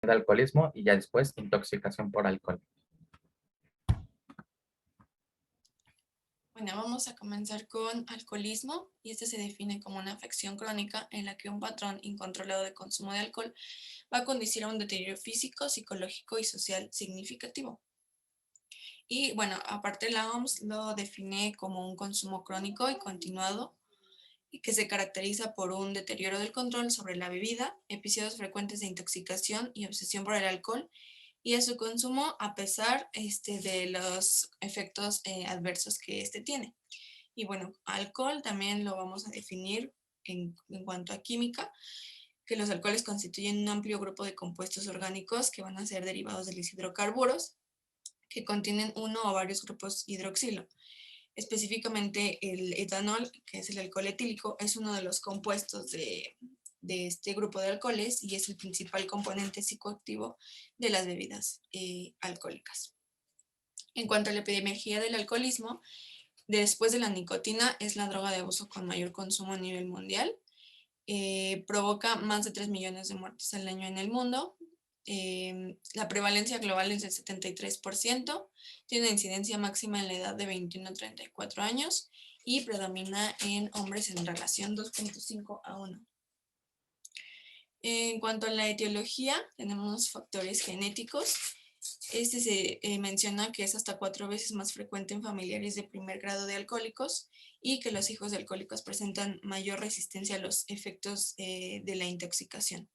de alcoholismo y ya después intoxicación por alcohol. Bueno, vamos a comenzar con alcoholismo y este se define como una afección crónica en la que un patrón incontrolado de consumo de alcohol va a conducir a un deterioro físico, psicológico y social significativo. Y bueno, aparte la OMS lo define como un consumo crónico y continuado y que se caracteriza por un deterioro del control sobre la bebida, episodios frecuentes de intoxicación y obsesión por el alcohol y a su consumo a pesar de los efectos adversos que este tiene. Y bueno, alcohol también lo vamos a definir en cuanto a química, que los alcoholes constituyen un amplio grupo de compuestos orgánicos que van a ser derivados de los hidrocarburos, que contienen uno o varios grupos hidroxilo. Específicamente el etanol, que es el alcohol etílico, es uno de los compuestos de este grupo de alcoholes y es el principal componente psicoactivo de las bebidas alcohólicas. En cuanto a la epidemiología del alcoholismo, después de la nicotina es la droga de uso con mayor consumo a nivel mundial. Provoca más de 3 millones de muertes al año en el mundo. La prevalencia global es del 73%, tiene una incidencia máxima en la edad de 21 a 34 años y predomina en hombres en relación 2.5 a 1. En cuanto a la etiología, tenemos factores genéticos. Este se menciona que es hasta 4 veces más frecuente en familiares de primer grado de alcohólicos y que los hijos de alcohólicos presentan mayor resistencia a los efectos de la intoxicación.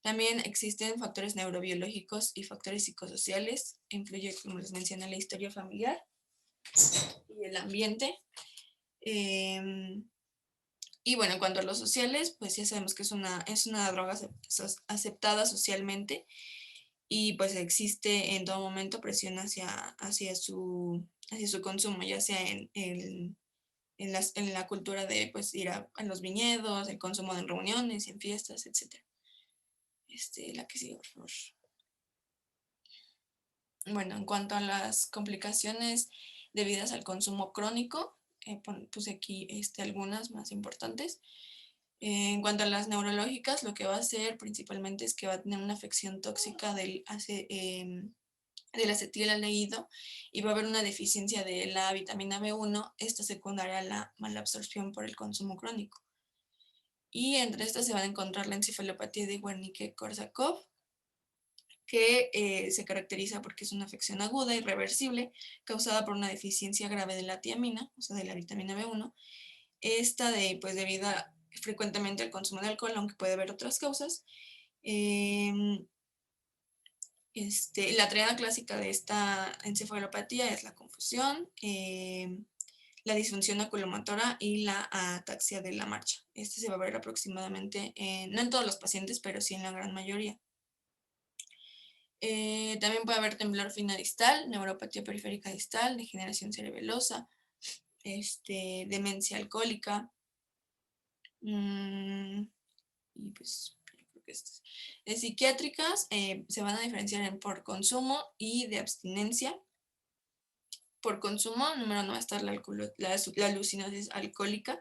También existen factores neurobiológicos y factores psicosociales. Incluye, como les mencioné, la historia familiar y el ambiente. Y bueno, en cuanto a los sociales, pues ya sabemos que es una droga aceptada socialmente y pues existe en todo momento presión hacia su consumo, ya sea en la cultura de pues ir a los viñedos, el consumo en reuniones, en fiestas, etc. La que sigue, por favor. Bueno, en cuanto a las complicaciones debidas al consumo crónico, puse aquí algunas más importantes. En cuanto a las neurológicas, lo que va a hacer principalmente es que va a tener una afección tóxica del acetilaldehído y va a haber una deficiencia de la vitamina B1, esta secundaria a la mala absorción por el consumo crónico. Y entre estas se van a encontrar la encefalopatía de Wernicke-Korsakoff, que se caracteriza porque es una afección aguda, irreversible, causada por una deficiencia grave de la tiamina, o sea, de la vitamina B1. Esta pues debido frecuentemente al consumo de alcohol, aunque puede haber otras causas. La triada clásica de esta encefalopatía es la confusión, la disfunción oculomotora y la ataxia de la marcha. Se va a ver aproximadamente, no en todos los pacientes, pero sí en la gran mayoría. También puede haber temblor fino distal, neuropatía periférica distal, degeneración cerebelosa, demencia alcohólica. Y pues creo que psiquiátricas se van a diferenciar por consumo y de abstinencia. Por consumo, número 1 va a estar la alucinosis alcohólica,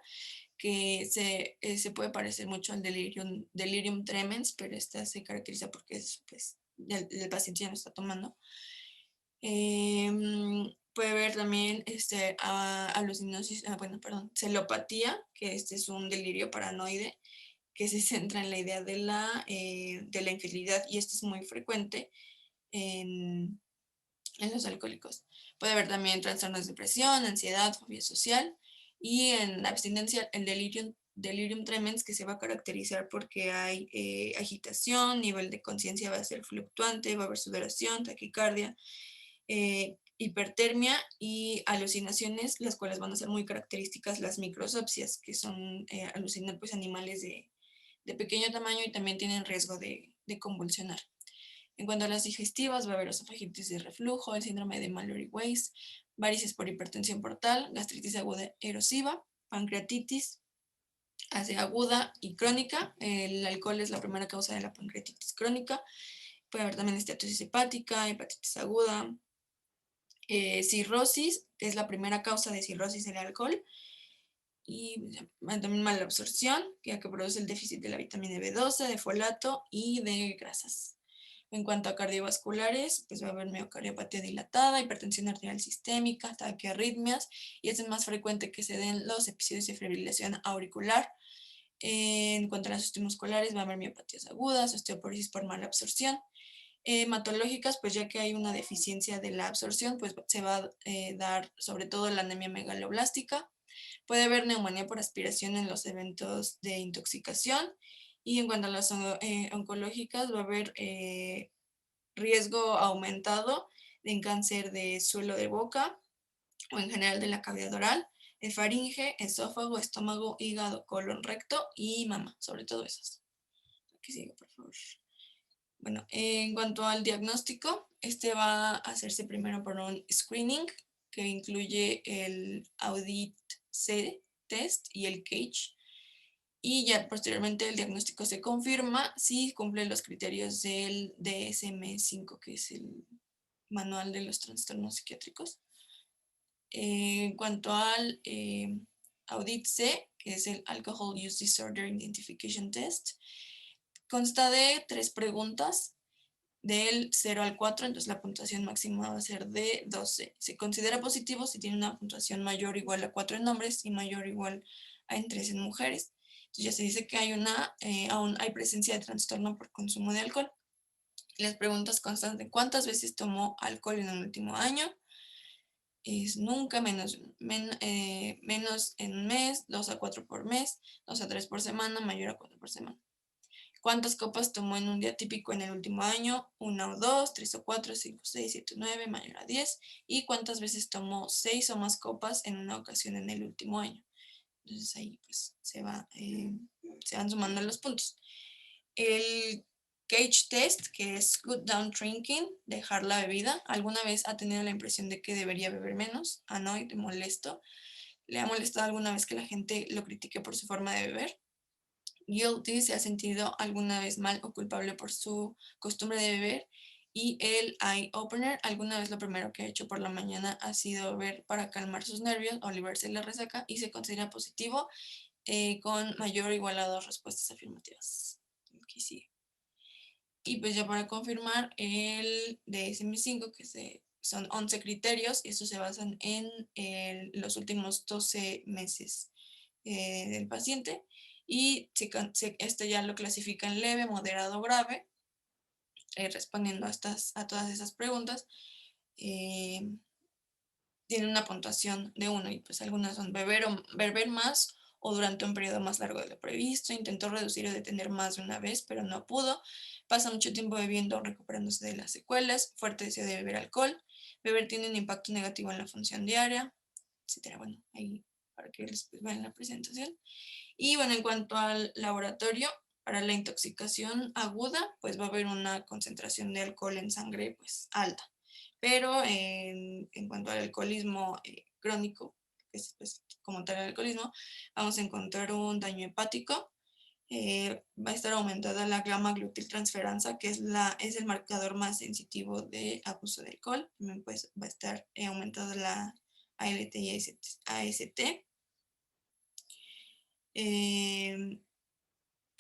que se puede parecer mucho al delirium tremens, pero esta se caracteriza porque el paciente ya no está tomando. Puede haber también alucinosis, celopatía, que es un delirio paranoide que se centra en la idea de la infidelidad y esto es muy frecuente en los alcohólicos. Puede haber también trastornos de depresión, ansiedad, fobia social y en la abstinencia el delirium tremens, que se va a caracterizar porque hay agitación, nivel de conciencia va a ser fluctuante, va a haber sudoración, taquicardia, hipertermia y alucinaciones, las cuales van a ser muy características las microsopsias, que son alucinar pues animales de pequeño tamaño y también tienen riesgo de convulsionar. En cuanto a las digestivas, va a haber esofagitis de reflujo, el síndrome de Mallory-Weiss, varices por hipertensión portal, gastritis aguda erosiva, pancreatitis aguda y crónica. El alcohol es la primera causa de la pancreatitis crónica. Puede haber también esteatosis hepática, hepatitis aguda, cirrosis, que es la primera causa de cirrosis el alcohol. Y también mala absorción, que produce el déficit de la vitamina B12, de folato y de grasas. En cuanto a cardiovasculares, pues va a haber miocardiopatía dilatada, hipertensión arterial sistémica, taquiarritmias, y es más frecuente que se den los episodios de fibrilación auricular. En cuanto a las osteomusculares, va a haber miopatías agudas, osteoporosis por mala absorción. Hematológicas, pues ya que hay una deficiencia de la absorción, pues se va a dar sobre todo la anemia megaloblástica. Puede haber neumonía por aspiración en los eventos de intoxicación. Y en cuanto a las oncológicas, va a haber riesgo aumentado en cáncer de suelo de boca o en general de la cavidad oral, faringe, esófago, estómago, hígado, colon, recto y mama, sobre todo esas. Aquí sigue, por favor. Bueno, en cuanto al diagnóstico, este va a hacerse primero por un screening que incluye el Audit-C test y el CAGE. Y ya posteriormente el diagnóstico se confirma si cumple los criterios del DSM-5, que es el manual de los trastornos psiquiátricos. En cuanto al Audit-C, que es el Alcohol Use Disorder Identification Test, consta de 3 preguntas del 0 al 4, entonces la puntuación máxima va a ser de 12. Se considera positivo si tiene una puntuación mayor o igual a 4 en hombres y mayor o igual a en 3 en mujeres. Entonces ya se dice que aún hay presencia de trastorno por consumo de alcohol. Las preguntas constan de cuántas veces tomó alcohol en el último año, es nunca, menos en un mes, 2 a 4 por mes, 2 a 3 por semana, mayor a 4 por semana. ¿Cuántas copas tomó en un día típico en el último año? 1 o 2, 3 o 4, 5, 6, 7, 9, mayor a 10. ¿Y cuántas veces tomó 6 o más copas en una ocasión en el último año? Entonces ahí pues se van sumando los puntos. El Gauge Test, que es Good Down Drinking, dejar la bebida. ¿Alguna vez ha tenido la impresión de que debería beber menos? Annoyed, molesto. ¿Le ha molestado alguna vez que la gente lo critique por su forma de beber? Guilty, ¿se ha sentido alguna vez mal o culpable por su costumbre de beber? Y el eye opener, ¿alguna vez lo primero que ha hecho por la mañana ha sido beber para calmar sus nervios o librarse de la resaca? Y se considera positivo con mayor o igual a 2 respuestas afirmativas. Aquí sigue. Y pues ya para confirmar el DSM-5, que son 11 criterios, y estos se basan en los últimos 12 meses del paciente, y este ya lo clasifica en leve, moderado o grave, respondiendo a todas esas preguntas. Tiene una puntuación de 1 y pues algunas son beber más o durante un periodo más largo de lo previsto, intentó reducir o detener más de una vez, pero no pudo, pasa mucho tiempo bebiendo o recuperándose de las secuelas, fuerte deseo de beber alcohol, beber tiene un impacto negativo en la función diaria, etcétera. Bueno, ahí para que les vean la presentación. Y bueno, en cuanto al laboratorio, para la intoxicación aguda, pues va a haber una concentración de alcohol en sangre pues alta. Pero en cuanto al alcoholismo crónico, que es pues, como tal el alcoholismo, vamos a encontrar un daño hepático. Va a estar aumentada la gamma glutiltransferasa, que es el marcador más sensitivo de abuso de alcohol. También pues, va a estar aumentada la ALT y AST. ¿Qué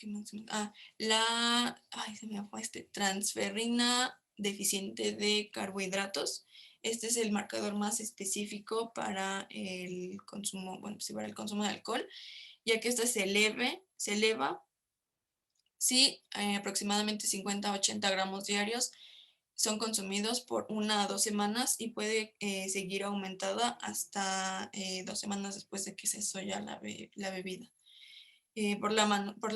más? Se me fue transferrina deficiente de carbohidratos. Este es el marcador más específico para el consumo, bueno, pues para el consumo de alcohol, ya que esta se eleva si aproximadamente 50 a 80 gramos diarios son consumidos por 1 a 2 semanas y puede seguir aumentada hasta 2 semanas después de que cesó ya la bebida. Por la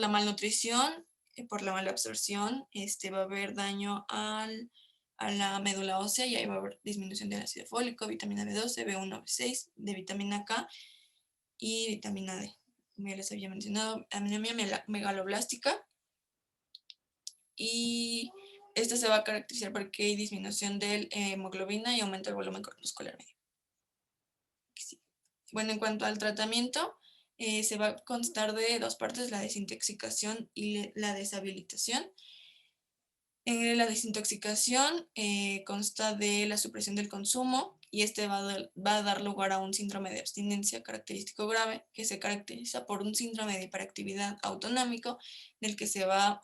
malnutrición, por la mala absorción, va a haber daño a la médula ósea y ahí va a haber disminución del ácido fólico, vitamina B12, B1, B6, de vitamina K y vitamina D. Como ya les había mencionado, anemia megaloblástica, y esta se va a caracterizar porque hay disminución de hemoglobina y aumenta el volumen corpuscular medio. Bueno, en cuanto al tratamiento, se va a constar de 2 partes, la desintoxicación y la deshabilitación. La desintoxicación consta de la supresión del consumo y este va a dar lugar a un síndrome de abstinencia característico grave que se caracteriza por un síndrome de hiperactividad autonómico del que se pues, va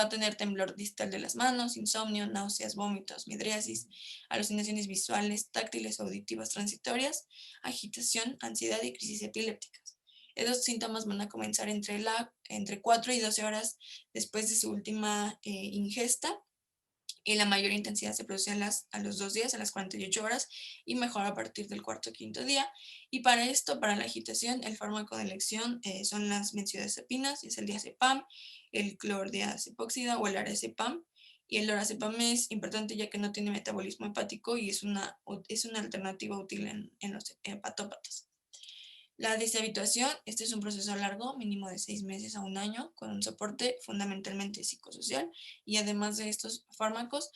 a tener temblor distal de las manos, insomnio, náuseas, vómitos, midriasis, alucinaciones visuales, táctiles, auditivas transitorias, agitación, ansiedad y crisis epilépticas. Estos síntomas van a comenzar entre 4 y 12 horas después de su última ingesta, y la mayor intensidad se produce a los 2 días, a las 48 horas, y mejora a partir del cuarto o quinto día. Y para esto, para la agitación, el fármaco de elección son las benzodiazepinas, es el diazepam, el clordiazepóxida o el arazepam. Y el lorazepam es importante ya que no tiene metabolismo hepático y es una alternativa útil en los hepatópatas. La deshabituación, este es un proceso largo, mínimo de 6 meses a un año, con un soporte fundamentalmente psicosocial, y además de estos fármacos,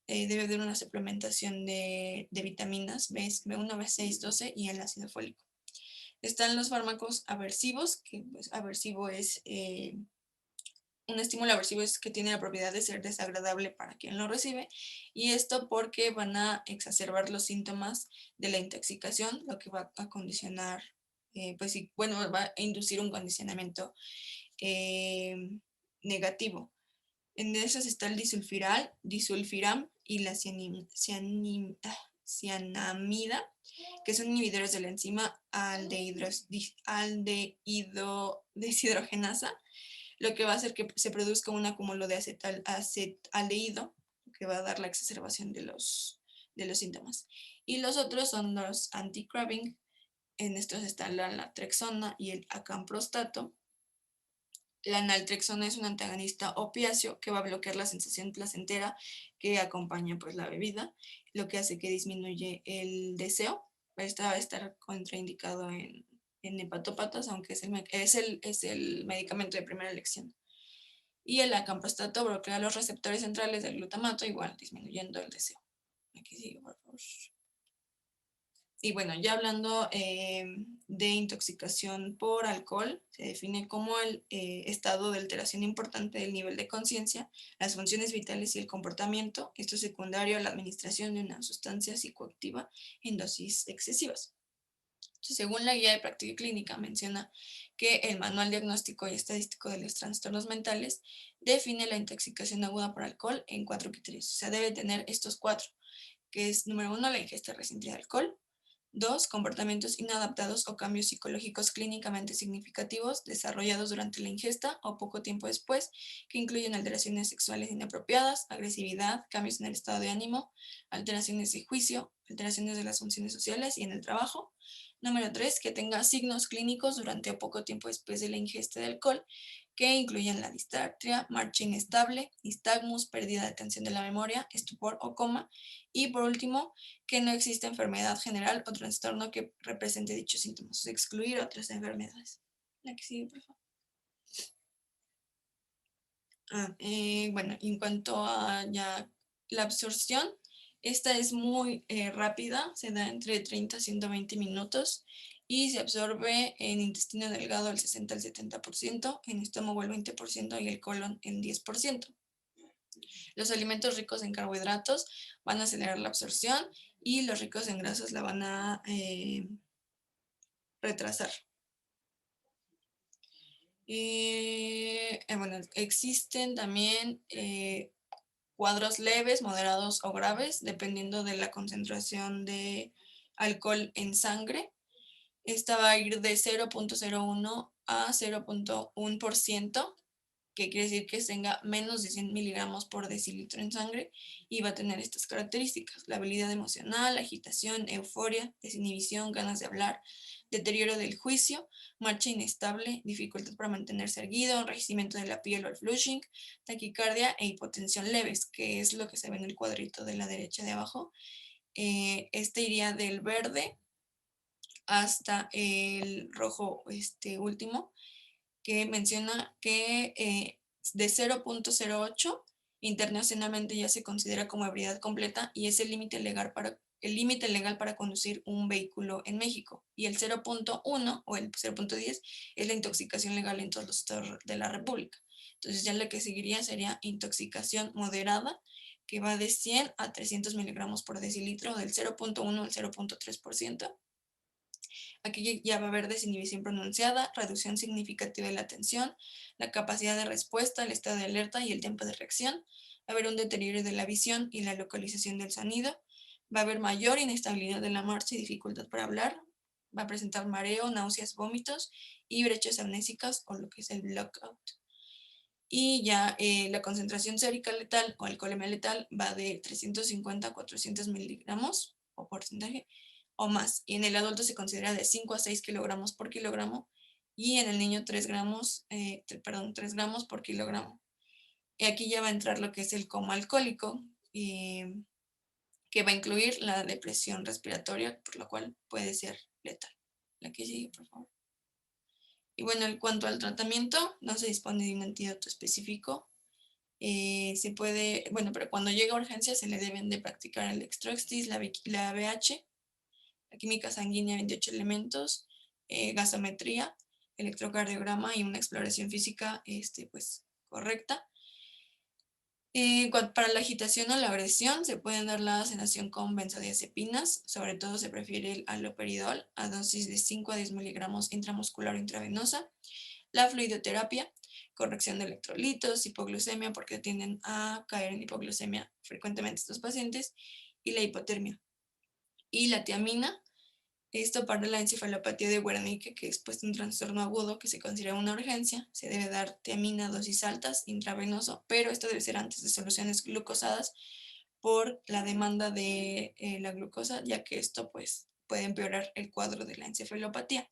debe haber una suplementación de vitaminas B1, B6, 12 y el ácido fólico. Están los fármacos aversivos, que pues, aversivo es un estímulo aversivo es que tiene la propiedad de ser desagradable para quien lo recibe, y esto porque van a exacerbar los síntomas de la intoxicación, lo que va a condicionar, pues sí, bueno, va a inducir un condicionamiento eh, negativo. En esas está el disulfiram y la cianamida, que son inhibidores de la enzima deshidrogenasa, lo que va a hacer que se produzca un acúmulo de acetaldehído, que va a dar la exacerbación de los síntomas. Y los otros son los anti-craving. En estos están la naltrexona y el acamprostato. La naltrexona es un antagonista opiáceo que va a bloquear la sensación placentera que acompaña pues, la bebida, lo que hace que disminuye el deseo. Esta va a estar contraindicado en hepatópatas, aunque es el medicamento de primera elección. Y el acamprostato bloquea los receptores centrales del glutamato, igual disminuyendo el deseo. Aquí sigue, por favor. Y bueno, ya hablando de intoxicación por alcohol, se define como el estado de alteración importante del nivel de conciencia, las funciones vitales y el comportamiento, esto es secundario a la administración de una sustancia psicoactiva en dosis excesivas. Según la guía de práctica clínica, menciona que el manual diagnóstico y estadístico de los trastornos mentales define la intoxicación aguda por alcohol en 4 criterios. O sea, debe tener estos 4, que es número 1, la ingesta reciente de alcohol; 2, comportamientos inadaptados o cambios psicológicos clínicamente significativos desarrollados durante la ingesta o poco tiempo después, que incluyen alteraciones sexuales inapropiadas, agresividad, cambios en el estado de ánimo, alteraciones de juicio, alteraciones de las funciones sociales y en el trabajo. Número 3, que tenga signos clínicos durante o poco tiempo después de la ingesta de alcohol, que incluyen la disartria, marcha inestable, nistagmus, pérdida de atención de la memoria, estupor o coma. Y por último, que no existe enfermedad general o trastorno que represente dichos síntomas, excluir otras enfermedades. La que sigue, por favor. Bueno, en cuanto a ya la absorción, esta es muy rápida, se da entre 30 a 120 minutos y se absorbe en intestino delgado el 60 al 70%, en estómago el 20% y el colon el 10%. Los alimentos ricos en carbohidratos van a acelerar la absorción y los ricos en grasas la van a retrasar. Bueno, existen también cuadros leves, moderados o graves, dependiendo de la concentración de alcohol en sangre. Esta va a ir de 0.01 a 0.1%, que quiere decir que tenga menos de 100 miligramos por decilitro en sangre, y va a tener estas características: la habilidad emocional, agitación, euforia, desinhibición, ganas de hablar, deterioro del juicio, marcha inestable, dificultad para mantenerse erguido, enrojecimiento de la piel o el flushing, taquicardia e hipotensión leves, que es lo que se ve en el cuadrito de la derecha de abajo. Este iría del verde hasta el rojo último, que menciona que de 0.08 internacionalmente ya se considera como ebriedad completa y es el límite legal para conducir un vehículo en México. Y el 0.1 o el 0.10 es la intoxicación legal en todos los estados de la República. Entonces ya la que seguiría sería intoxicación moderada, que va de 100 a 300 miligramos por decilitro, del 0.1 al 0.3%. Aquí ya va a haber desinhibición pronunciada, reducción significativa de la atención, la capacidad de respuesta, el estado de alerta y el tiempo de reacción. Va a haber un deterioro de la visión y la localización del sonido. Va a haber mayor inestabilidad de la marcha y dificultad para hablar. Va a presentar mareo, náuseas, vómitos y brechas amnésicas o lo que es el blackout. Y ya la concentración sérica letal o alcoholemia letal va de 350 a 400 miligramos o porcentaje o más. Y en el adulto se considera de 5 a 6 kilogramos por kilogramo y en el niño 3 gramos, 3 gramos por kilogramo. Y aquí ya va a entrar lo que es el coma alcohólico, que va a incluir la depresión respiratoria, por lo cual puede ser letal. La que sigue, por favor. Y bueno, en cuanto al tratamiento, no se dispone de un antídoto específico. Se puede, bueno, pero cuando llega a urgencia se le deben de practicar el dextroxis, la BH, la química sanguínea 28 elementos, gasometría, electrocardiograma y una exploración física pues, correcta. Para la agitación o la agresión se pueden dar la sedación con benzodiazepinas, sobre todo se prefiere el haloperidol a dosis de 5 a 10 miligramos intramuscular o intravenosa. La fluidoterapia, corrección de electrolitos, hipoglucemia, porque tienden a caer en hipoglucemia frecuentemente estos pacientes, y la hipotermia. Y la tiamina, esto para la encefalopatía de Wernicke, que es pues un trastorno agudo que se considera una urgencia. Se debe dar tiamina a dosis altas, intravenoso, pero esto debe ser antes de soluciones glucosadas por la demanda de la glucosa, ya que esto pues puede empeorar el cuadro de la encefalopatía.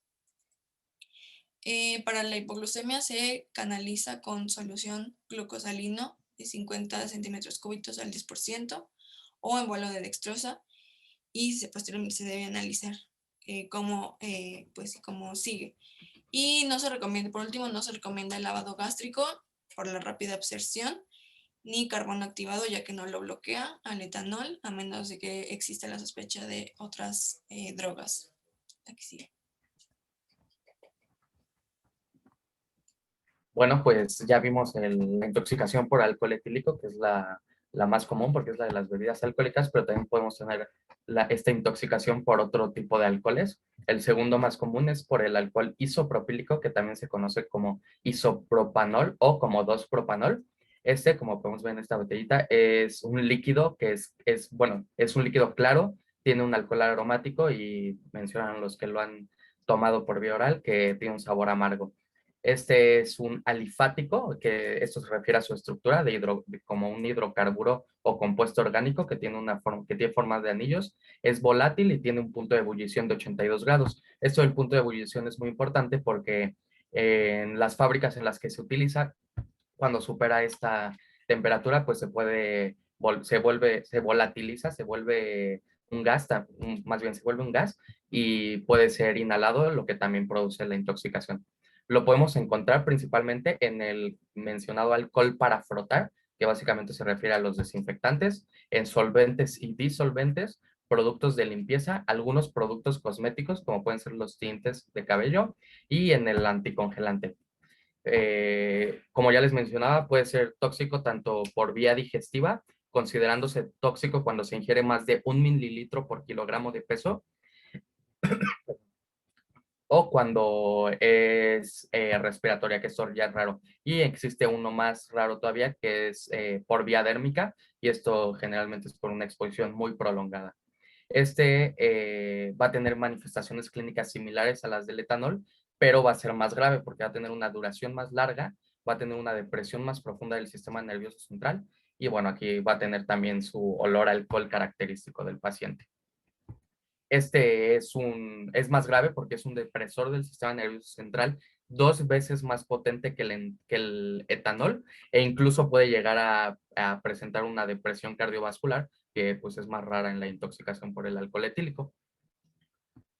Para la hipoglucemia se canaliza con solución glucosalino de 50 centímetros cúbicos al 10% o en bolo de dextrosa, y posteriormente se debe analizar cómo sigue. Y no se recomienda, por último, no se recomienda el lavado gástrico por la rápida absorción, ni carbono activado, ya que no lo bloquea, al etanol, a menos de que exista la sospecha de otras drogas. Aquí sigue. Bueno, pues ya vimos la intoxicación por alcohol etílico, que es la más común porque es la de las bebidas alcohólicas, pero también podemos tener esta intoxicación por otro tipo de alcoholes. El segundo más común es por el alcohol isopropílico, que también se conoce como isopropanol o como 2-propanol. Este, como podemos ver en esta botellita, es un líquido que bueno, es un líquido claro, tiene un alcohol aromático y mencionan los que lo han tomado por vía oral que tiene un sabor amargo. Este es un alifático, que esto se refiere a su estructura como un hidrocarburo o compuesto orgánico que tiene forma de anillos. Es volátil y tiene un punto de ebullición de 82 grados. Esto del punto de ebullición es muy importante porque en las fábricas en las que se utiliza, cuando supera esta temperatura, pues se volatiliza, se vuelve un gas, más bien se vuelve un gas y puede ser inhalado, lo que también produce la intoxicación. Lo podemos encontrar principalmente en el mencionado alcohol para frotar, que básicamente se refiere a los desinfectantes, en solventes y disolventes, productos de limpieza, algunos productos cosméticos, como pueden ser los tintes de cabello, y en el anticongelante. Como ya les mencionaba, puede ser tóxico tanto por vía digestiva, considerándose tóxico cuando se ingiere más de 1 mililitro por kilogramo de peso, o cuando es respiratoria, que esto ya es raro. Y existe uno más raro todavía, que es por vía dérmica, y esto generalmente es por una exposición muy prolongada. Este va a tener manifestaciones clínicas similares a las del etanol, pero va a ser más grave porque va a tener una duración más larga, va a tener una depresión más profunda del sistema nervioso central, y bueno, aquí va a tener también su olor a alcohol característico del paciente. Este es más grave porque es un depresor del sistema nervioso central 2 veces más potente que el etanol, e incluso puede llegar a presentar una depresión cardiovascular, que pues es más rara en la intoxicación por el alcohol etílico.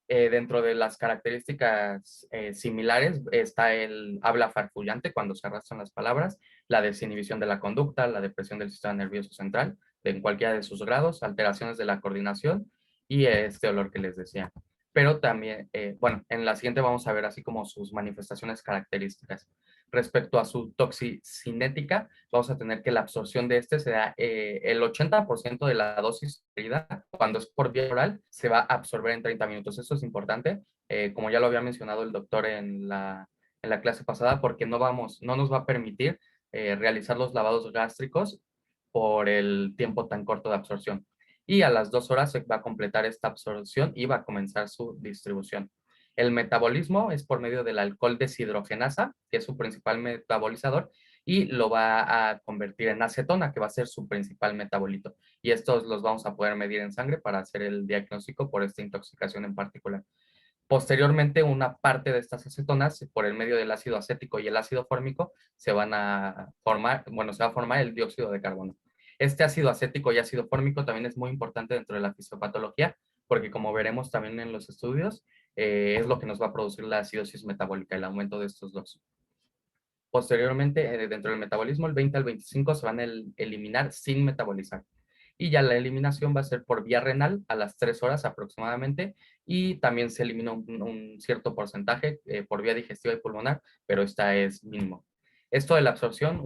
Dentro de las características similares está el habla farfullante cuando se arrastran las palabras, la desinhibición de la conducta, la depresión del sistema nervioso central, en cualquiera de sus grados, alteraciones de la coordinación y este olor que les decía. Pero también, bueno, en la siguiente vamos a ver así como sus manifestaciones características. Respecto a su toxicinética, vamos a tener que la absorción de este será el 80% de la dosis requerida. Cuando es por vía oral, se va a absorber en 30 minutos. Esto es importante, como ya lo había mencionado el doctor en la clase pasada, porque no nos va a permitir realizar los lavados gástricos por el tiempo tan corto de absorción. Y a las 2 horas se va a completar esta absorción y va a comenzar su distribución. El metabolismo es por medio del alcohol deshidrogenasa, que es su principal metabolizador, y lo va a convertir en acetona, que va a ser su principal metabolito. Y estos los vamos a poder medir en sangre para hacer el diagnóstico por esta intoxicación en particular. Posteriormente, una parte de estas acetonas, por el medio del ácido acético y el ácido fórmico, se van a formar, bueno, se va a formar el dióxido de carbono. Este ácido acético y ácido fórmico también es muy importante dentro de la fisiopatología, porque como veremos también en los estudios, es lo que nos va a producir la acidosis metabólica, el aumento de estos dos. Posteriormente, dentro del metabolismo, el 20 al 25 se van a eliminar sin metabolizar. Y ya la eliminación va a ser por vía renal a las 3 horas aproximadamente, y también se elimina un cierto porcentaje por vía digestiva y pulmonar, pero esta es mínimo. Esto de la absorción,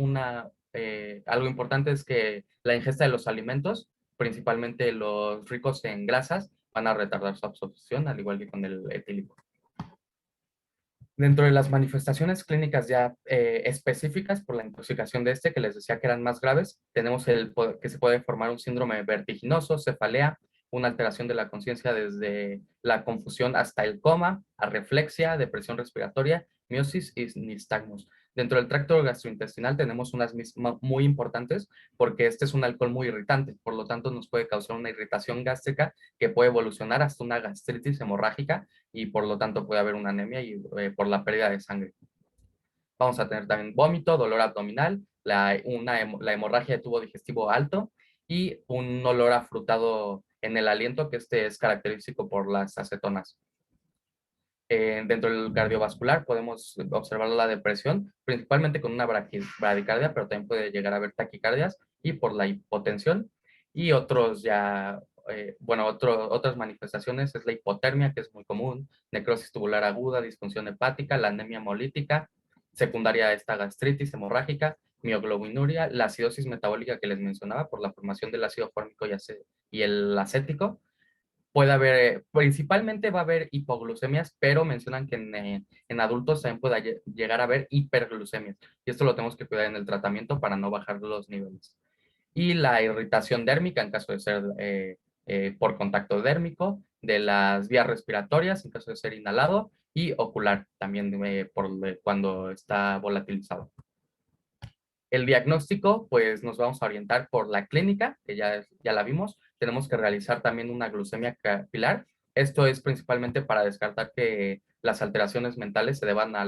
algo importante es que la ingesta de los alimentos, principalmente los ricos en grasas, van a retardar su absorción, al igual que con el etílico. Dentro de las manifestaciones clínicas ya específicas por la intoxicación de que les decía que eran más graves, tenemos que se puede formar un síndrome vertiginoso, cefalea, una alteración de la conciencia desde la confusión hasta el coma, arreflexia, depresión respiratoria, miosis y nistagmus. Dentro del tracto gastrointestinal tenemos unas muy importantes porque este es un alcohol muy irritante, por lo tanto nos puede causar una irritación gástrica que puede evolucionar hasta una gastritis hemorrágica y por lo tanto puede haber una anemia y por la pérdida de sangre. Vamos a tener también vómito, dolor abdominal, la hemorragia de tubo digestivo alto y un olor afrutado en el aliento, que este es característico por las acetonas. Dentro del cardiovascular podemos observar la depresión, principalmente con una bradicardia, pero también puede llegar a haber taquicardias y por la hipotensión. Y otros ya, otras manifestaciones es la hipotermia, que es muy común, necrosis tubular aguda, disfunción hepática, la anemia hemolítica, secundaria a esta gastritis hemorrágica, mioglobinuria, la acidosis metabólica que les mencionaba por la formación del ácido fórmico y el acético. Puede haber, principalmente va a haber hipoglucemias, pero mencionan que en adultos también puede llegar a haber hiperglucemias. Y esto lo tenemos que cuidar en el tratamiento para no bajar los niveles. Y la irritación dérmica en caso de ser por contacto dérmico, de las vías respiratorias en caso de ser inhalado y ocular también cuando está volatilizado. El diagnóstico, pues nos vamos a orientar por la clínica, que ya la vimos. Tenemos que realizar también una glucemia capilar. Esto es principalmente para descartar que las alteraciones mentales se deban a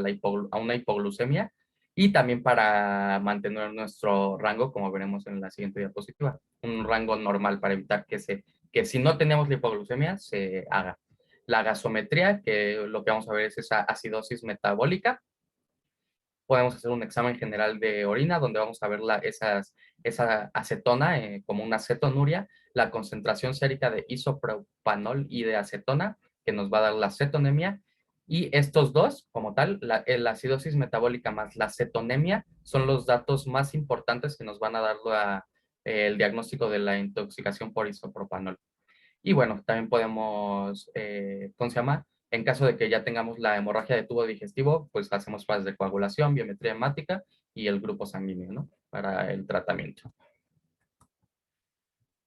una hipoglucemia y también para mantener nuestro rango, como veremos en la siguiente diapositiva, un rango normal para evitar que si no tenemos la hipoglucemia se haga. La gasometría, que lo que vamos a ver es esa acidosis metabólica. Podemos hacer un examen general de orina donde vamos a ver esa acetona como una acetonuria, la concentración sérica de isopropanol y de acetona, que nos va a dar la acetonemia. Y estos dos, como tal, la acidosis metabólica más la acetonemia, son los datos más importantes que nos van a dar el diagnóstico de la intoxicación por isopropanol. Y bueno, también podemos, ¿cómo se llama? En caso de que ya tengamos la hemorragia de tubo digestivo, pues hacemos fases de coagulación, biometría hemática y el grupo sanguíneo, ¿no? Para el tratamiento.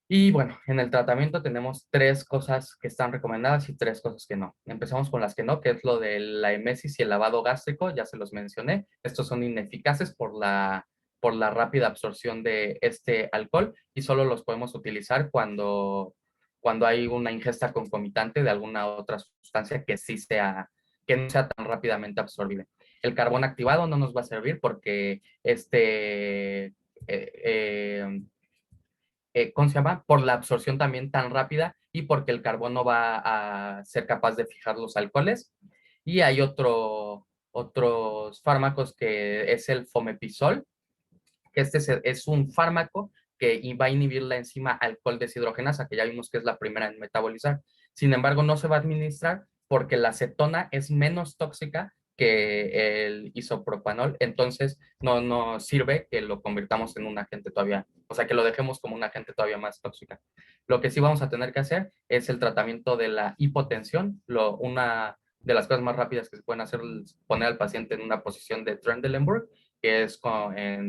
Y bueno, en el tratamiento tenemos 3 cosas que están recomendadas y 3 cosas que no. Empezamos con las que no, que es lo de la emesis y el lavado gástrico, ya se los mencioné. Estos son ineficaces por la rápida absorción de este alcohol y solo los podemos utilizar cuando hay una ingesta concomitante de alguna otra sustancia que que no sea tan rápidamente absorbible. El carbón activado no nos va a servir porque ¿cómo se llama? Por la absorción también tan rápida y porque el carbono va a ser capaz de fijar los alcoholes. Y hay otros fármacos que es el fomepisol, que es un fármaco que va a inhibir la enzima alcohol deshidrogenasa, que ya vimos que es la primera en metabolizar. Sin embargo, no se va a administrar porque la acetona es menos tóxica que el isopropanol, entonces no nos sirve que lo convirtamos en un agente todavía, o sea, que lo dejemos como un agente todavía más tóxica. Lo que sí vamos a tener que hacer es el tratamiento de la hipotensión. Una de las cosas más rápidas que se pueden hacer es poner al paciente en una posición de Trendelenburg, que es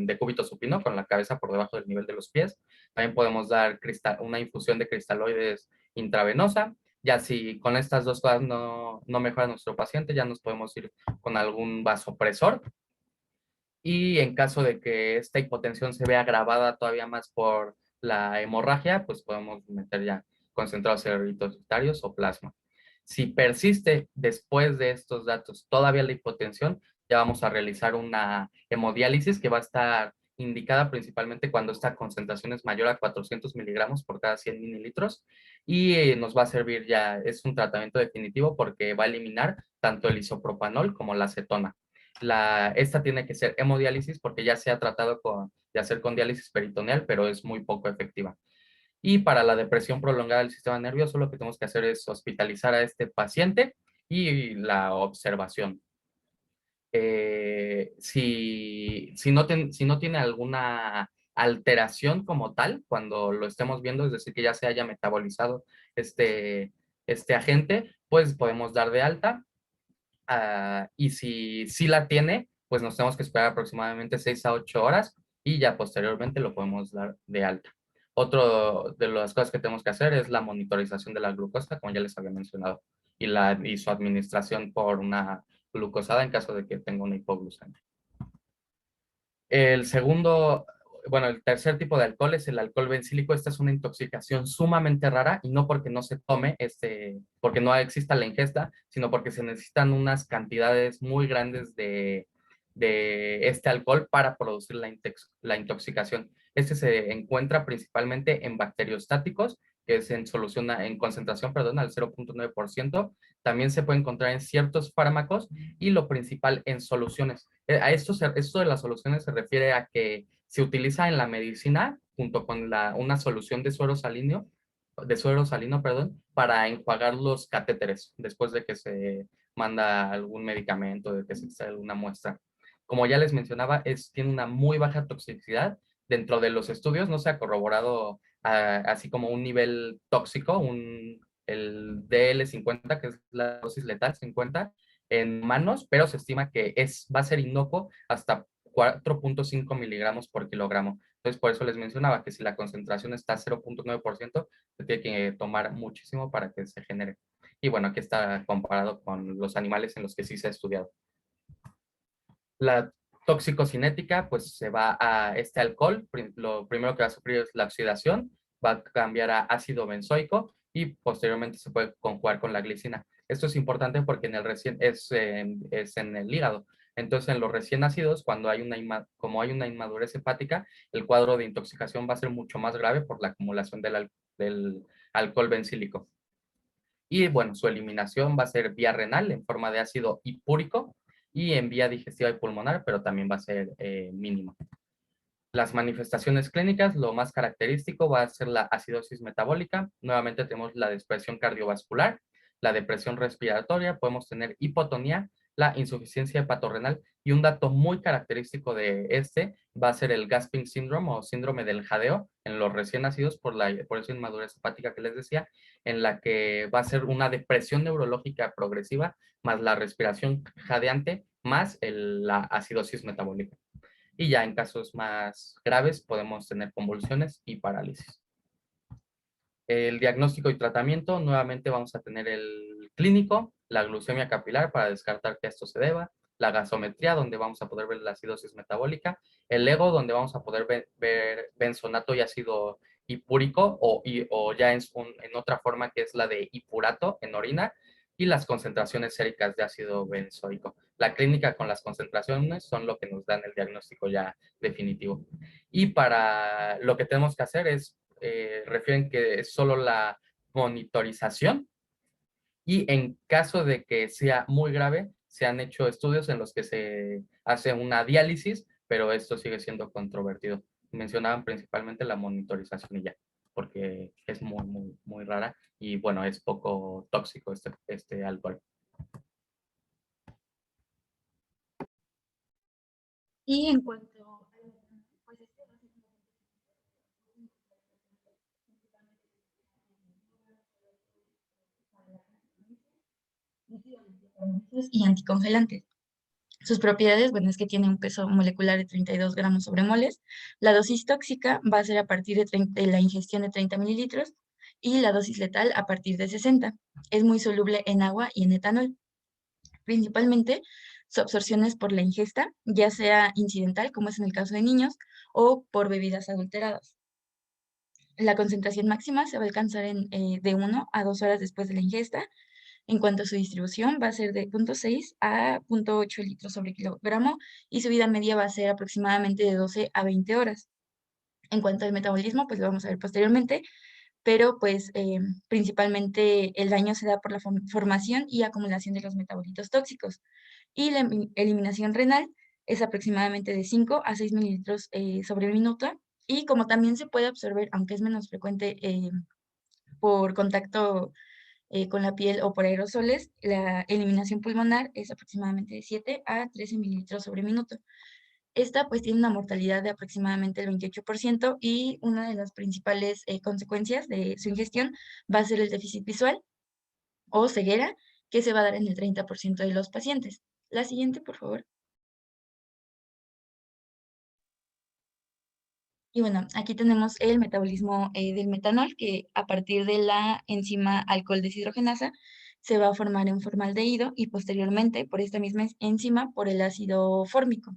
decúbito supino, con la cabeza por debajo del nivel de los pies. También podemos dar una infusión de cristaloides intravenosa. Ya si con estas dos cosas no mejora nuestro paciente, ya nos podemos ir con algún vasopresor. Y en caso de que esta hipotensión se vea agravada todavía más por la hemorragia, pues podemos meter ya concentrados eritrocitarios o plasma. Si persiste después de estos datos todavía la hipotensión, ya vamos a realizar una hemodiálisis que va a estar indicada principalmente cuando esta concentración es mayor a 400 miligramos por cada 100 mililitros y nos va a servir ya, es un tratamiento definitivo porque va a eliminar tanto el isopropanol como la acetona. Esta tiene que ser hemodiálisis porque ya se ha tratado de hacer con diálisis peritoneal, pero es muy poco efectiva. Y para la depresión prolongada del sistema nervioso, lo que tenemos que hacer es hospitalizar a este paciente y la observación. Si no tiene alguna alteración como tal, cuando lo estemos viendo, es decir, que ya se haya metabolizado este agente, pues podemos dar de alta. Y si la tiene, pues nos tenemos que esperar aproximadamente 6 a 8 horas y ya posteriormente lo podemos dar de alta. Otro de las cosas que tenemos que hacer es la monitorización de la glucosa, como ya les había mencionado, y su administración por una glucosada en caso de que tenga una hipoglucemia. El segundo, bueno, el tercer tipo de alcohol es el alcohol bencílico. Esta es una intoxicación sumamente rara y no porque no se tome, porque no exista la ingesta, sino porque se necesitan unas cantidades muy grandes de este alcohol para producir la intoxicación. Este se encuentra principalmente en bacteriostáticos, que es en concentración, perdón, al 0.9%. También se puede encontrar en ciertos fármacos y lo principal en soluciones. Esto de las soluciones se refiere a que se utiliza en la medicina junto con una solución de suero salino, perdón, para enjuagar los catéteres después de que se manda algún medicamento, de que se extrae alguna muestra. Como ya les mencionaba, tiene una muy baja toxicidad. Dentro de los estudios no se ha corroborado así como un nivel tóxico, el DL50, que es la dosis letal, 50 en humanos, pero se estima que va a ser inocuo hasta 4.5 miligramos por kilogramo. Entonces, por eso les mencionaba que si la concentración está a 0.9%, se tiene que tomar muchísimo para que se genere. Y bueno, aquí está comparado con los animales en los que sí se ha estudiado. La toxicocinética, pues se va a este alcohol. Lo primero que va a sufrir es la oxidación, va a cambiar a ácido benzoico y posteriormente se puede conjugar con la glicina. Esto es importante porque es en el hígado. Entonces, en los recién nacidos, como hay una inmadurez hepática, el cuadro de intoxicación va a ser mucho más grave por la acumulación del alcohol bencílico. Y bueno, su eliminación va a ser vía renal en forma de ácido hipúrico y en vía digestiva y pulmonar, pero también va a ser mínima. Las manifestaciones clínicas, lo más característico va a ser la acidosis metabólica. Nuevamente tenemos la depresión cardiovascular, la depresión respiratoria, podemos tener hipotonía, la insuficiencia hepatorrenal y un dato muy característico de va a ser el gasping syndrome o síndrome del jadeo en los recién nacidos por esa inmadurez hepática que les decía, en la que va a ser una depresión neurológica progresiva más la respiración jadeante más la acidosis metabólica. Y ya en casos más graves podemos tener convulsiones y parálisis. El diagnóstico y tratamiento, nuevamente vamos a tener el clínico, la glucemia capilar para descartar que esto se deba, la gasometría donde vamos a poder ver la acidosis metabólica, el ego donde vamos a poder ver benzonato y ácido hipúrico o ya en otra forma que es la de hipurato en orina y las concentraciones séricas de ácido benzoico. La clínica con las concentraciones son lo que nos dan el diagnóstico ya definitivo. Y para lo que tenemos que hacer refieren que es solo la monitorización y en caso de que sea muy grave, se han hecho estudios en los que se hace una diálisis, pero esto sigue siendo controvertido. Mencionaban principalmente la monitorización y ya, porque es muy rara y bueno, es poco tóxico este alcohol. Y en cuanto a pues este va a ser y anticongelantes. Sus propiedades, bueno, es que tiene un peso molecular de 32 gramos sobre moles. La dosis tóxica va a ser a partir de la ingestión de 30 mililitros y la dosis letal a partir de 60. Es muy soluble en agua y en etanol. Principalmente, su absorción es por la ingesta, ya sea incidental, como es en el caso de niños, o por bebidas adulteradas. La concentración máxima se va a alcanzar de 1 a 2 horas después de la ingesta. En cuanto a su distribución, va a ser de 0,6 a 0,8 litros sobre kilogramo y su vida media va a ser aproximadamente de 12 a 20 horas. En cuanto al metabolismo, pues lo vamos a ver posteriormente, pero pues principalmente el daño se da por la formación y acumulación de los metabolitos tóxicos. Y la eliminación renal es aproximadamente de 5 a 6 mililitros sobre minuto. Y como también se puede absorber, aunque es menos frecuente por contacto con la piel o por aerosoles, la eliminación pulmonar es aproximadamente de 7 a 13 mililitros sobre minuto. Esta pues tiene una mortalidad de aproximadamente el 28% y una de las principales consecuencias de su ingestión va a ser el déficit visual o ceguera, que se va a dar en el 30% de los pacientes. La siguiente, por favor. Y bueno, aquí tenemos el metabolismo del metanol, que a partir de la enzima alcohol deshidrogenasa se va a formar en formaldehído y posteriormente por esta misma enzima por el ácido fórmico,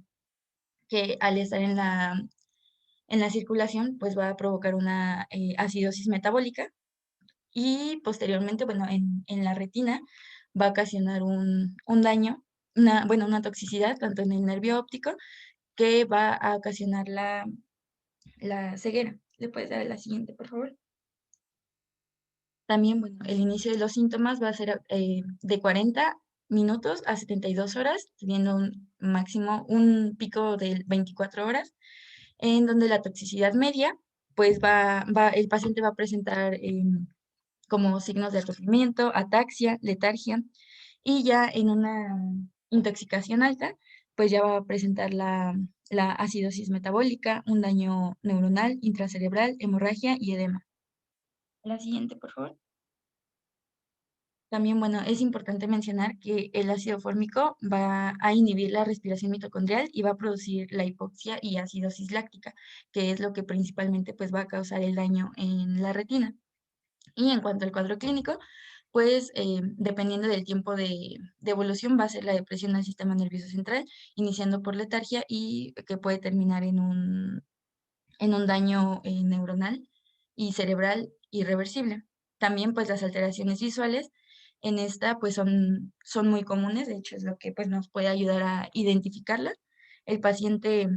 que al estar en la circulación pues va a provocar una acidosis metabólica y posteriormente, bueno, en la retina va a ocasionar un daño, una toxicidad tanto en el nervio óptico que va a ocasionar la ceguera. ¿Le puedes dar a la siguiente, por favor? También, bueno, el inicio de los síntomas va a ser de 40 minutos a 72 horas, teniendo un pico de 24 horas, en donde la toxicidad media, pues el paciente va a presentar como signos de aturdimiento, ataxia, letargia, y ya en una intoxicación alta, pues ya va a presentar la acidosis metabólica, un daño neuronal, intracerebral, hemorragia y edema. La siguiente, por favor. También, bueno, es importante mencionar que el ácido fórmico va a inhibir la respiración mitocondrial y va a producir la hipoxia y acidosis láctica, que es lo que principalmente pues va a causar el daño en la retina. Y en cuanto al cuadro clínico, pues dependiendo del tiempo de evolución va a ser la depresión del sistema nervioso central, iniciando por letargia y que puede terminar en un daño neuronal y cerebral irreversible. También pues las alteraciones visuales en esta pues son muy comunes, de hecho es lo que pues nos puede ayudar a identificarla. El paciente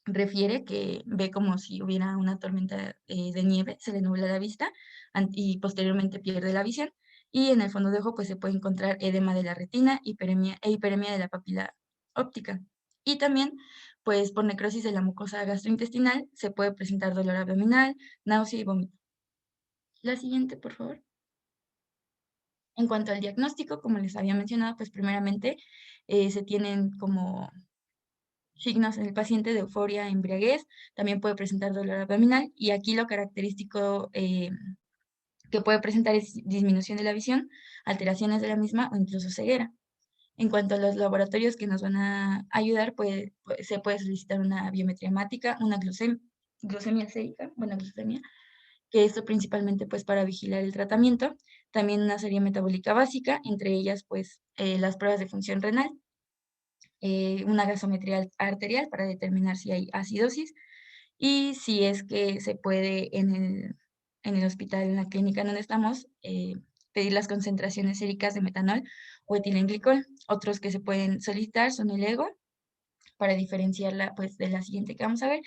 refiere que ve como si hubiera una tormenta de nieve, se le nubla la vista y posteriormente pierde la visión. Y en el fondo de ojo pues se puede encontrar edema de la retina hiperemia de la papila óptica. Y también pues por necrosis de la mucosa gastrointestinal se puede presentar dolor abdominal, náusea y vómito. La siguiente, por favor. En cuanto al diagnóstico, como les había mencionado, pues primeramente se tienen como signos en el paciente de euforia, embriaguez, también puede presentar dolor abdominal y aquí lo característico que puede presentar es disminución de la visión, alteraciones de la misma o incluso ceguera. En cuanto a los laboratorios que nos van a ayudar, se puede solicitar una biometría hemática, una glucemia sérica, glucemia, que esto principalmente pues para vigilar el tratamiento, también una serie metabólica básica, entre ellas pues las pruebas de función renal, una gasometría arterial para determinar si hay acidosis y si es que se puede en el hospital, en la clínica en donde estamos, pedir las concentraciones séricas de metanol o etilenglicol. Otros que se pueden solicitar son el EGO para diferenciarla pues de la siguiente que vamos a ver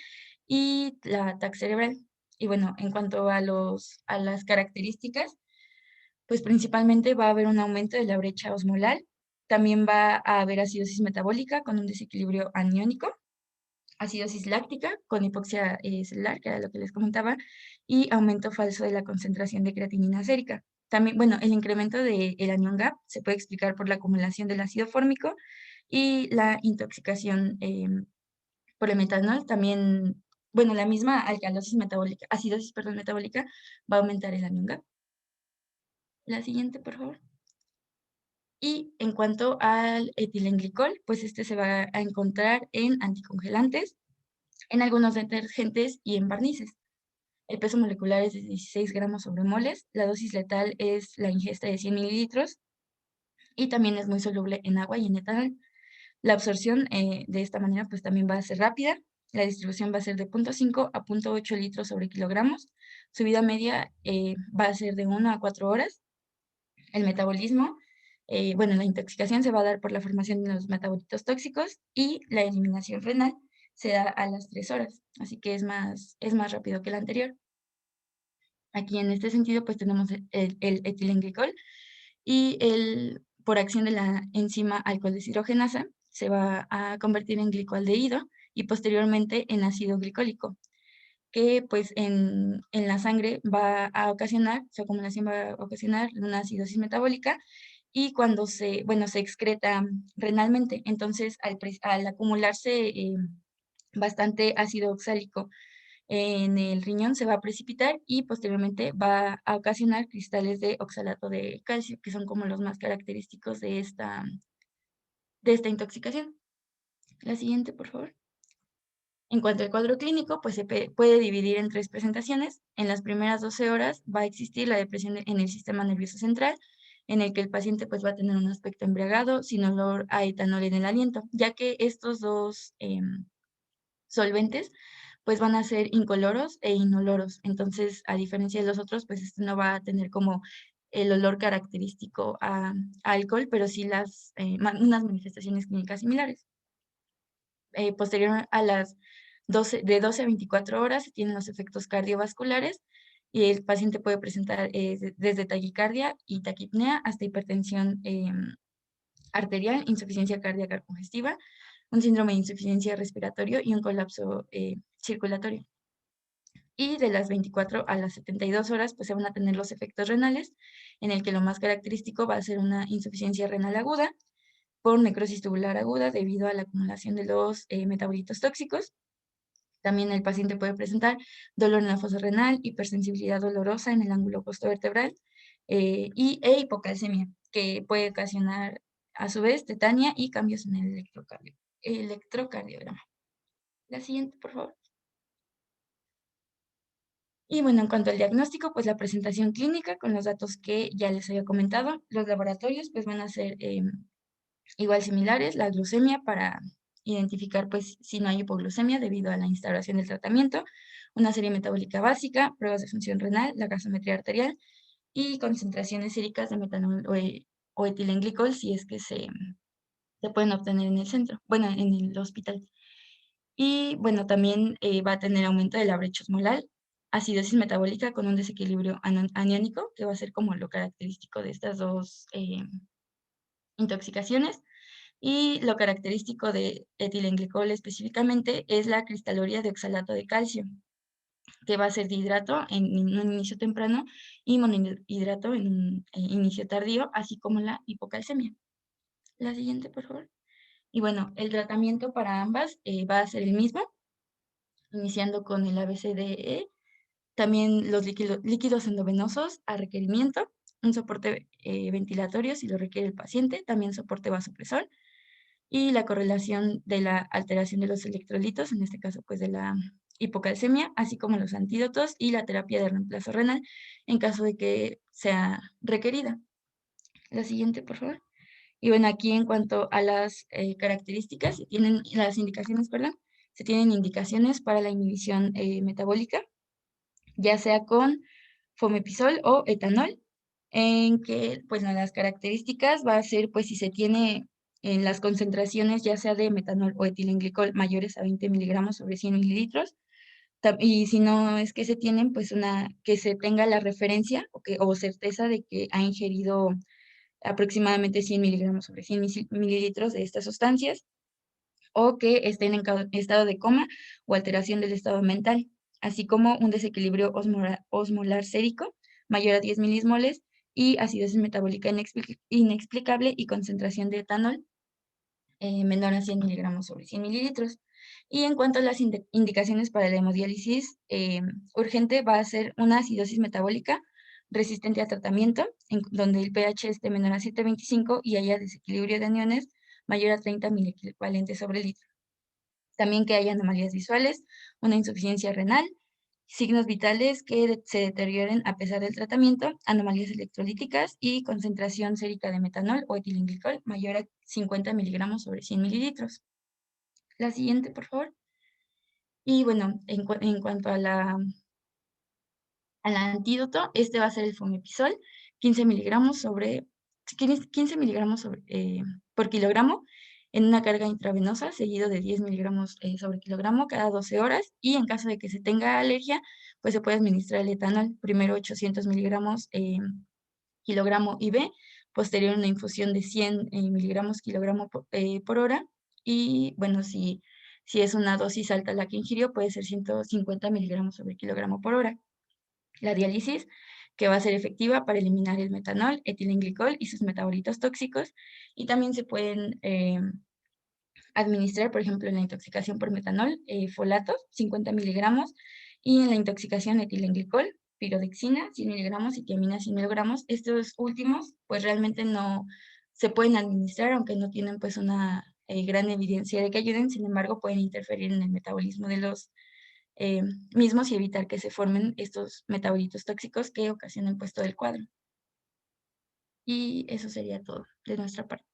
y la TAC cerebral. Y bueno, en cuanto a las características, pues principalmente va a haber un aumento de la brecha osmolar, también va a haber acidosis metabólica con un desequilibrio aniónico, acidosis láctica con hipoxia celular, que era lo que les comentaba, y aumento falso de la concentración de creatinina sérica. También, bueno, el incremento del anión GAP se puede explicar por la acumulación del ácido fórmico y la intoxicación por el metanol, también, bueno, la misma acidosis, perdón, metabólica va a aumentar el anión GAP. La siguiente, por favor. Y en cuanto al etilenglicol, pues este se va a encontrar en anticongelantes, en algunos detergentes y en barnices. El peso molecular es de 16 gramos sobre moles. La dosis letal es la ingesta de 100 mililitros y también es muy soluble en agua y en etanol. La absorción de esta manera pues también va a ser rápida. La distribución va a ser de 0.5 a 0.8 litros sobre kilogramos. Su vida media va a ser de 1 a 4 horas. El metabolismo, bueno, la intoxicación se va a dar por la formación de los metabolitos tóxicos y la eliminación renal se da a las 3 horas. Así que es más rápido que el anterior. Aquí en este sentido pues tenemos el etilenglicol y por acción de la enzima alcohol deshidrogenasa se va a convertir en glicoaldehído y posteriormente en ácido glicólico, que pues en la sangre va a ocasionar, su acumulación va a ocasionar una acidosis metabólica y cuando se excreta renalmente. Entonces, al acumularse bastante ácido oxálico en el riñón, se va a precipitar y posteriormente va a ocasionar cristales de oxalato de calcio, que son como los más característicos de esta intoxicación. La siguiente, por favor. En cuanto al cuadro clínico, pues puede dividir en 3 presentaciones. En las primeras 12 horas va a existir la depresión en el sistema nervioso central, en el que el paciente pues va a tener un aspecto embriagado, sin olor a etanol en el aliento, ya que estos dos solventes pues van a ser incoloros e inoloros. Entonces, a diferencia de los otros, pues este no va a tener como el olor característico a alcohol, pero sí unas manifestaciones clínicas similares. Posterior a las de 12 a 24 horas se tienen los efectos cardiovasculares y el paciente puede presentar desde taquicardia y taquipnea hasta hipertensión arterial, insuficiencia cardíaca congestiva, un síndrome de insuficiencia respiratorio y un colapso circulatorio. Y de las 24 a las 72 horas, pues se van a tener los efectos renales, en el que lo más característico va a ser una insuficiencia renal aguda por necrosis tubular aguda debido a la acumulación de los metabolitos tóxicos. También el paciente puede presentar dolor en la fosa renal, hipersensibilidad dolorosa en el ángulo costovertebral e hipocalcemia, que puede ocasionar a su vez tetania y cambios en el electrocardiograma. La siguiente, por favor. Y bueno, en cuanto al diagnóstico, pues la presentación clínica con los datos que ya les había comentado, los laboratorios pues van a ser igual similares, la glucemia para identificar pues si no hay hipoglucemia debido a la instauración del tratamiento, una serie metabólica básica, pruebas de función renal, la gasometría arterial y concentraciones séricas de metanol o etilenglicol si es que se pueden obtener en el centro, bueno, en el hospital. Y bueno, también va a tener aumento de la brecha osmolar, acidosis metabólica con un desequilibrio aniónico, que va a ser como lo característico de estas dos intoxicaciones. Y lo característico de etilenglicol específicamente es la cristaloría de oxalato de calcio, que va a ser dihidrato en un inicio temprano y monohidrato en un inicio tardío, así como la hipocalcemia. La siguiente, por favor. Y bueno, el tratamiento para ambas va a ser el mismo, iniciando con el ABCDE, también los líquidos endovenosos a requerimiento, un soporte ventilatorio si lo requiere el paciente, también soporte vasopresor, y la correlación de la alteración de los electrolitos, en este caso pues de la hipocalcemia, así como los antídotos y la terapia de reemplazo renal en caso de que sea requerida. La siguiente, por favor. Y bueno, aquí en cuanto a las características, las indicaciones, perdón, se tienen indicaciones para la inhibición metabólica, ya sea con fomepisol o etanol, en que pues las características va a ser pues si se tiene en las concentraciones ya sea de metanol o etilenglicol mayores a 20 miligramos sobre 100 mililitros, y si no es que se tienen, pues que se tenga la referencia o certeza de que ha ingerido aproximadamente 100 miligramos sobre 100 mililitros de estas sustancias, o que estén en estado de coma o alteración del estado mental, así como un desequilibrio osmolar sérico mayor a 10 milismoles y acidosis metabólica inexplicable y concentración de etanol menor a 100 miligramos sobre 100 mililitros. Y en cuanto a las indicaciones para la hemodiálisis, urgente va a ser una acidosis metabólica resistente a tratamiento, donde el pH esté menor a 7.25 y haya desequilibrio de aniones mayor a 30 miliequivalentes sobre litro. También que haya anomalías visuales, una insuficiencia renal, signos vitales que se deterioren a pesar del tratamiento, anomalías electrolíticas y concentración sérica de metanol o etilenglicol mayor a 50 miligramos sobre 100 mililitros. La siguiente, por favor. Y bueno, en cuanto a al antídoto, este va a ser el Fomepizol, 15 miligramos sobre, 15 miligramos por kilogramo en una carga intravenosa, seguido de 10 miligramos sobre kilogramo cada 12 horas. Y en caso de que se tenga alergia, pues se puede administrar el etanol, primero 800 miligramos kilogramo IV, posterior una infusión de 100 miligramos kilogramo por hora. Y bueno, si es una dosis alta la que ingirió, puede ser 150 miligramos sobre kilogramo por hora. La diálisis, que va a ser efectiva para eliminar el metanol, etilenglicol y sus metabolitos tóxicos. Y también se pueden administrar, por ejemplo, en la intoxicación por metanol, folatos, 50 miligramos, y en la intoxicación etilenglicol, pirodexina, 100 miligramos, y tiamina, 100 miligramos. Estos últimos, pues realmente no se pueden administrar, aunque no tienen pues una gran evidencia de que ayuden, sin embargo, pueden interferir en el metabolismo de los mismos y evitar que se formen estos metabolitos tóxicos que ocasionan pues todo el cuadro. Y eso sería todo de nuestra parte.